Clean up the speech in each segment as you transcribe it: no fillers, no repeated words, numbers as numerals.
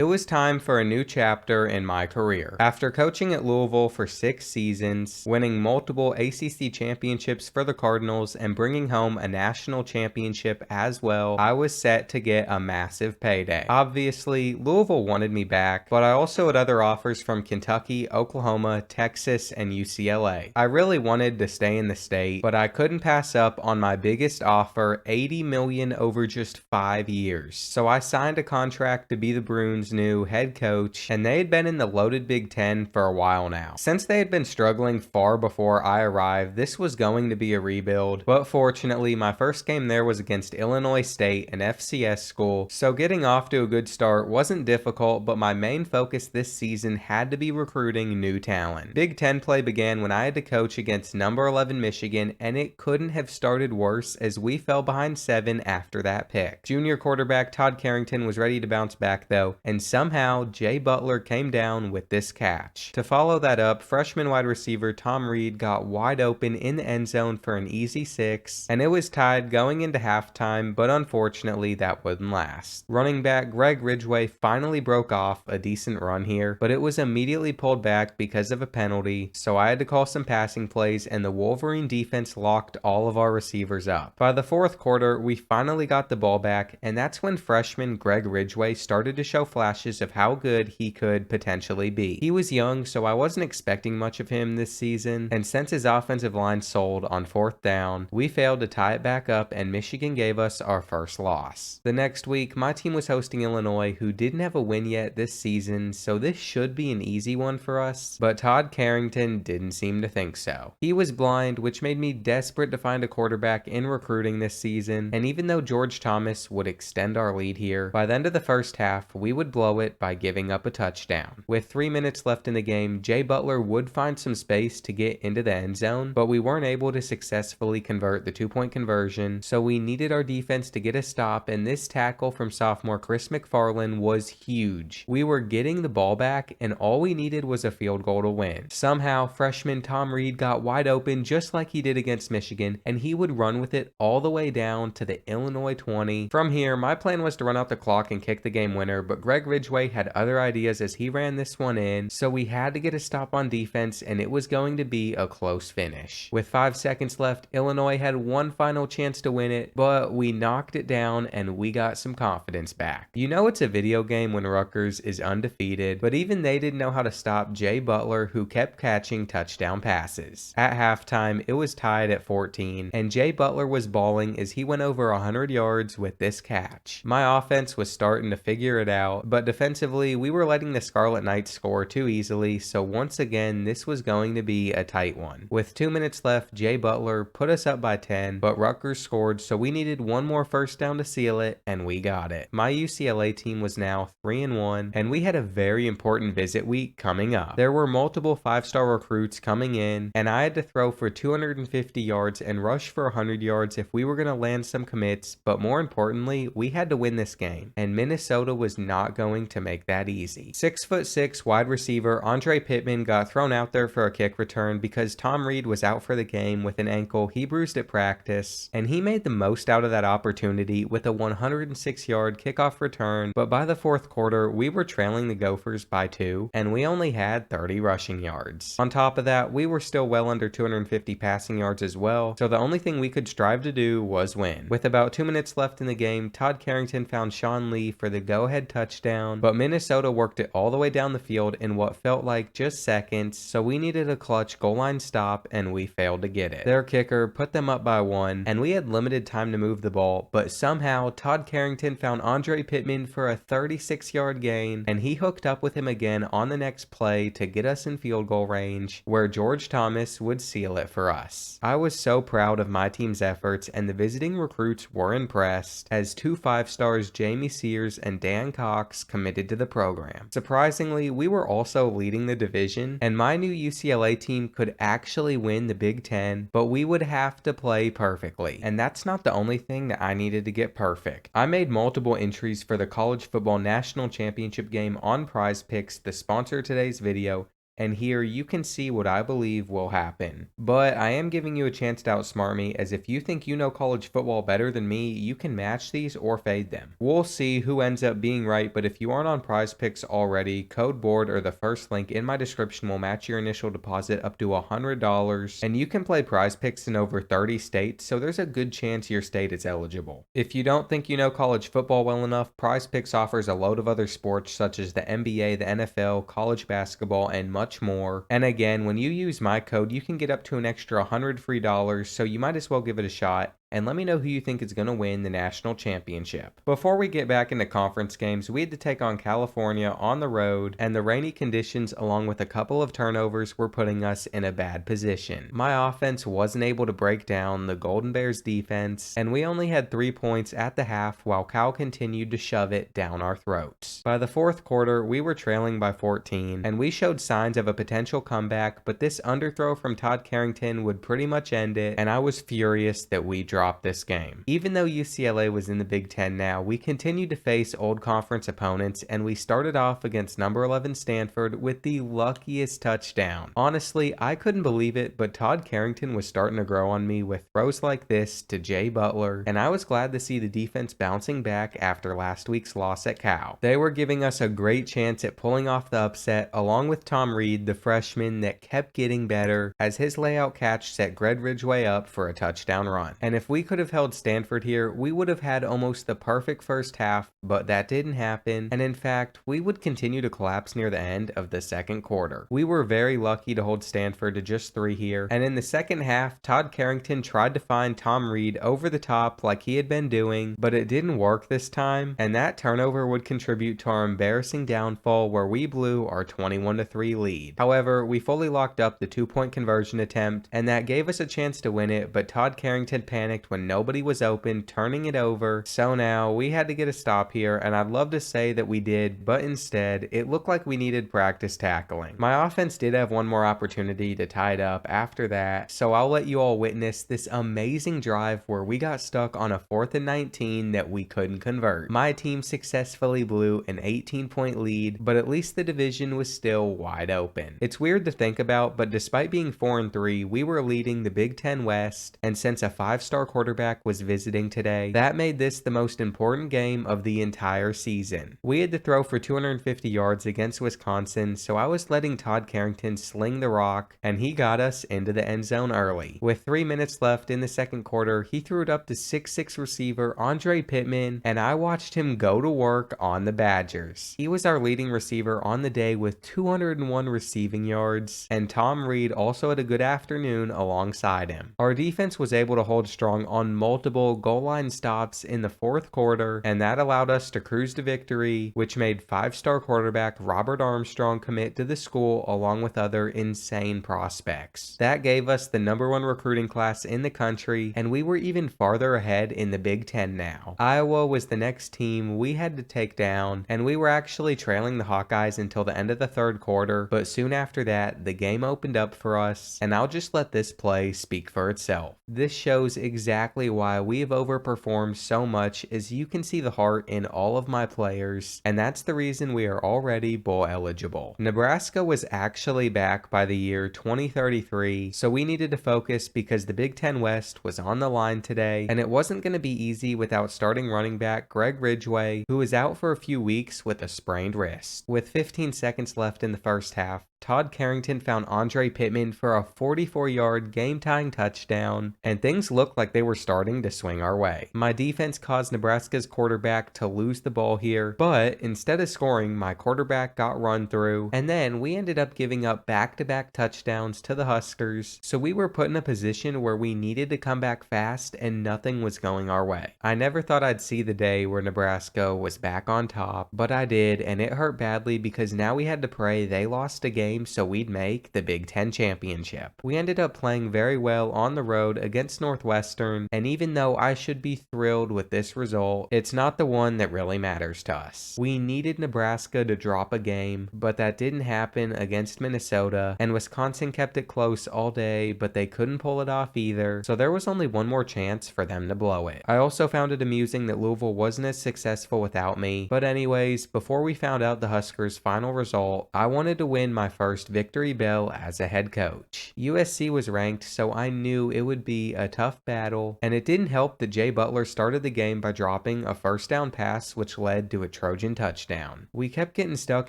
It was time for a new chapter in my career. After coaching at Louisville for 6 seasons, winning multiple ACC championships for the Cardinals, and bringing home a national championship as well, I was set to get a massive payday. Obviously, Louisville wanted me back, but I also had other offers from Kentucky, Oklahoma, Texas, and UCLA. I really wanted to stay in the state, but I couldn't pass up on my biggest offer, $80 million over just 5 years. So I signed a contract to be the Bruins' new head coach, and they had been in the loaded Big Ten for a while now. Since they had been struggling far before I arrived, this was going to be a rebuild, but fortunately my first game there was against Illinois State, an FCS school, so getting off to a good start wasn't difficult, but my main focus this season had to be recruiting new talent. Big Ten play began when I had to coach against number 11 Michigan, and it couldn't have started worse as we fell behind 7 after that pick. Junior quarterback Todd Carrington was ready to bounce back though, and somehow Jay Butler came down with this catch. To follow that up, freshman wide receiver Tom Reed got wide open in the end zone for an easy 6, and it was tied going into halftime, but unfortunately that wouldn't last. Running back Greg Ridgway finally broke off a decent run here, but it was immediately pulled back because of a penalty, so I had to call some passing plays, and the Wolverine defense locked all of our receivers up. By the fourth quarter, we finally got the ball back, and that's when freshman Greg Ridgway started to show flashes of how good he could potentially be. He was young, so I wasn't expecting much of him this season, and since his offensive line sold on fourth down, we failed to tie it back up, and Michigan gave us our first loss. The next week, my team was hosting Illinois, who didn't have a win yet this season, so this should be an easy one for us, but Todd Carrington didn't seem to think so. He was blind, which made me desperate to find a quarterback in recruiting this season, and even though George Thomas would extend our lead here, by the end of the first half, we would blow it by giving up a touchdown. With 3 minutes left in the game, Jay Butler would find some space to get into the end zone, but we weren't able to successfully convert the 2-point conversion, so we needed our defense to get a stop, and this tackle from sophomore Chris McFarland was huge. We were getting the ball back, and all we needed was a field goal to win. Somehow, freshman Tom Reed got wide open just like he did against Michigan, and he would run with it all the way down to the Illinois 20. From here, my plan was to run out the clock and kick the game winner, but Greg Ridgway had other ideas as he ran this one in, so we had to get a stop on defense, and it was going to be a close finish. With 5 seconds left, Illinois had one final chance to win it, but we knocked it down and we got some confidence back. You know it's a video game when Rutgers is undefeated, but even they didn't know how to stop Jay Butler, who kept catching touchdown passes. At halftime, it was tied at 14, and Jay Butler was balling as he went over 100 yards with this catch. My offense was starting to figure it out, but defensively, we were letting the Scarlet Knights score too easily, so once again, this was going to be a tight one. With 2 minutes left, Jay Butler put us up by 10, but Rutgers scored, so we needed one more first down to seal it, and we got it. My UCLA team was now 3-1, and we had a very important visit week coming up. There were multiple 5-star recruits coming in, and I had to throw for 250 yards and rush for 100 yards if we were going to land some commits, but more importantly, we had to win this game, and Minnesota was not going to make that easy. 6'6" wide receiver Andre Pittman got thrown out there for a kick return because Tom Reed was out for the game with an ankle he bruised at practice, and he made the most out of that opportunity with a 106-yard kickoff return, but by the fourth quarter, we were trailing the Gophers by 2, and we only had 30 rushing yards. On top of that, we were still well under 250 passing yards as well, so the only thing we could strive to do was win. With about 2 minutes left in the game, Todd Carrington found Sean Lee for the go-ahead touchdown, but Minnesota worked it all the way down the field in what felt like just seconds, so we needed a clutch goal line stop, and we failed to get it. Their kicker put them up by 1, and we had limited time to move the ball, but somehow Todd Carrington found Andre Pittman for a 36-yard gain, and he hooked up with him again on the next play to get us in field goal range, where George Thomas would seal it for us. I was so proud of my team's efforts, and the visiting recruits were impressed, as 2 5-stars Jamie Sears and Dan Cox committed to the program. Surprisingly, we were also leading the division, and my new UCLA team could actually win the Big Ten, but we would have to play perfectly. And that's not the only thing that I needed to get perfect. I made multiple entries for the College Football National Championship game on Prize Picks, the sponsor of today's video, and here you can see what I believe will happen. But I am giving you a chance to outsmart me, as if you think you know college football better than me, you can match these or fade them. We'll see who ends up being right, but if you aren't on Prize Picks already, code BOARD or the first link in my description will match your initial deposit up to $100, and you can play Prize Picks in over 30 states, so there's a good chance your state is eligible. If you don't think you know college football well enough, Prize Picks offers a load of other sports such as the NBA, the NFL, college basketball, and much more. And again, when you use my code, you can get up to an extra $100 free, so you might as well give it a shot. And let me know who you think is going to win the national championship. Before we get back into conference games, we had to take on California on the road, and the rainy conditions along with a couple of turnovers were putting us in a bad position. My offense wasn't able to break down the Golden Bears defense, and we only had 3 points at the half while Cal continued to shove it down our throats. By the fourth quarter, we were trailing by 14, and we showed signs of a potential comeback, but this underthrow from Todd Carrington would pretty much end it, and I was furious that we dropped this game. Even though UCLA was in the Big Ten now, we continued to face old conference opponents, and we started off against number 11 Stanford with the luckiest touchdown. Honestly, I couldn't believe it, but Todd Carrington was starting to grow on me with throws like this to Jay Butler, and I was glad to see the defense bouncing back after last week's loss at Cal. They were giving us a great chance at pulling off the upset, along with Tom Reed, the freshman that kept getting better as his layout catch set Greg Ridgway up for a touchdown run. And if we could have held Stanford here, we would have had almost the perfect first half, but that didn't happen, and in fact, we would continue to collapse near the end of the second quarter. We were very lucky to hold Stanford to just 3 here, and in the second half, Todd Carrington tried to find Tom Reed over the top like he had been doing, but it didn't work this time, and that turnover would contribute to our embarrassing downfall where we blew our 21-3 lead. However, we fully locked up the 2-point conversion attempt, and that gave us a chance to win it, but Todd Carrington panicked when nobody was open, turning it over. So now we had to get a stop here, and I'd love to say that we did, but instead it looked like we needed practice tackling. My offense did have one more opportunity to tie it up after that, so I'll let you all witness this amazing drive where we got stuck on a 4th and 19 that we couldn't convert. My team successfully blew an 18-point lead, but at least the division was still wide open. It's weird to think about, but despite being 4-3, we were leading the Big Ten West, and since a 5-star quarterback was visiting today, that made this the most important game of the entire season. We had to throw for 250 yards against Wisconsin, so I was letting Todd Carrington sling the rock, and he got us into the end zone early. With 3 minutes left in the second quarter, he threw it up to 6'6" receiver Andre Pittman, and I watched him go to work on the Badgers. He was our leading receiver on the day with 201 receiving yards, and Tom Reed also had a good afternoon alongside him. Our defense was able to hold strong on multiple goal line stops in the fourth quarter, and that allowed us to cruise to victory, which made 5-star quarterback Robert Armstrong commit to the school along with other insane prospects. That gave us the #1 recruiting class in the country, and we were even farther ahead in the Big Ten now. Iowa was the next team we had to take down, and we were actually trailing the Hawkeyes until the end of the third quarter, but soon after that, the game opened up for us, and I'll just let this play speak for itself. This shows exactly why we have overperformed so much, as you can see the heart in all of my players, and that's the reason we are already bowl eligible. Nebraska was actually back by the year 2033, so we needed to focus because the Big Ten West was on the line today, and it wasn't going to be easy without starting running back Greg Ridgway, who was out for a few weeks with a sprained wrist. With 15 seconds left in the first half, Todd Carrington found Andre Pittman for a 44-yard game-tying touchdown, and things looked like they were starting to swing our way. My defense caused Nebraska's quarterback to lose the ball here, but instead of scoring, my quarterback got run through, and then we ended up giving up back-to-back touchdowns to the Huskers, so we were put in a position where we needed to come back fast and nothing was going our way. I never thought I'd see the day where Nebraska was back on top, but I did, and it hurt badly because now we had to pray they lost a game so we'd make the Big Ten championship. We ended up playing very well on the road against Northwestern, and even though I should be thrilled with this result, it's not the one that really matters to us. We needed Nebraska to drop a game, but that didn't happen against Minnesota, and Wisconsin kept it close all day, but they couldn't pull it off either, so there was only one more chance for them to blow it. I also found it amusing that Louisville wasn't as successful without me, but anyways, before we found out the Huskers' final result, I wanted to win my first victory bell as a head coach. USC was ranked, so I knew it would be a tough battle, and it didn't help that Jay Butler started the game by dropping a first down pass which led to a Trojan touchdown. We kept getting stuck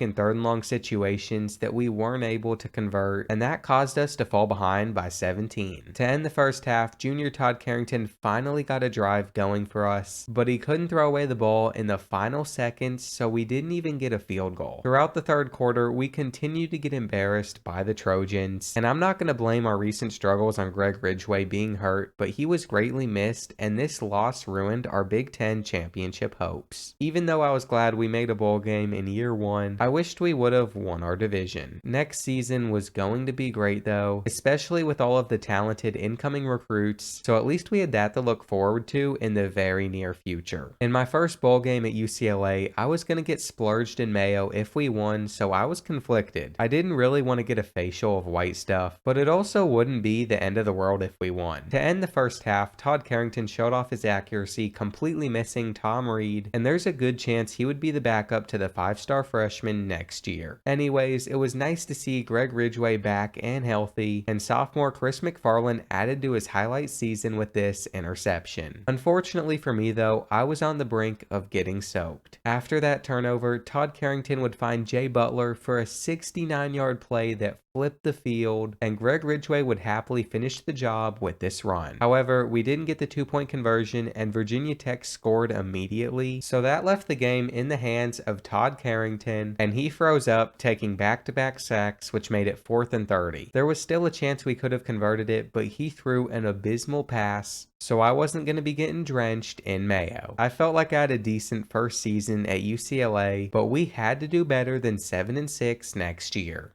in third and long situations that we weren't able to convert, and that caused us to fall behind by 17. To end the first half, junior Todd Carrington finally got a drive going for us, but he couldn't throw away the ball in the final seconds, so we didn't even get a field goal. Throughout the third quarter, we continued to get embarrassed by the Trojans, and I'm not going to blame our recent struggles on Greg Ridgway being hurt, but he was greatly missed, and this loss ruined our Big Ten championship hopes. Even though I was glad we made a bowl game in year one, I wished we would have won our division. Next season was going to be great though, especially with all of the talented incoming recruits, so at least we had that to look forward to in the very near future. In my first bowl game at UCLA, I was going to get splurged in mayo if we won, so I was conflicted. I didn't really want to get a facial of white stuff, but it also wouldn't be the end of the world if we won. To end the first half, Todd Carrington showed off his accuracy, completely missing Tom Reed, and there's a good chance he would be the backup to the 5-star freshman next year. Anyways, it was nice to see Greg Ridgway back and healthy, and sophomore Chris McFarland added to his highlight season with this interception. Unfortunately for me though, I was on the brink of getting soaked. After that turnover, Todd Carrington would find Jay Butler for a 69-yard play that flipped the field, and Greg Ridgway would happily finish the job with this run. However, we didn't get the 2-point conversion, and Virginia Tech scored immediately, so that left the game in the hands of Todd Carrington, and he froze up, taking back-to-back sacks, which made it 4th and 30. There was still a chance we could have converted it, but he threw an abysmal pass, so I wasn't going to be getting drenched in mayo. I felt like I had a decent first season at UCLA, but we had to do better than 7-6 next year.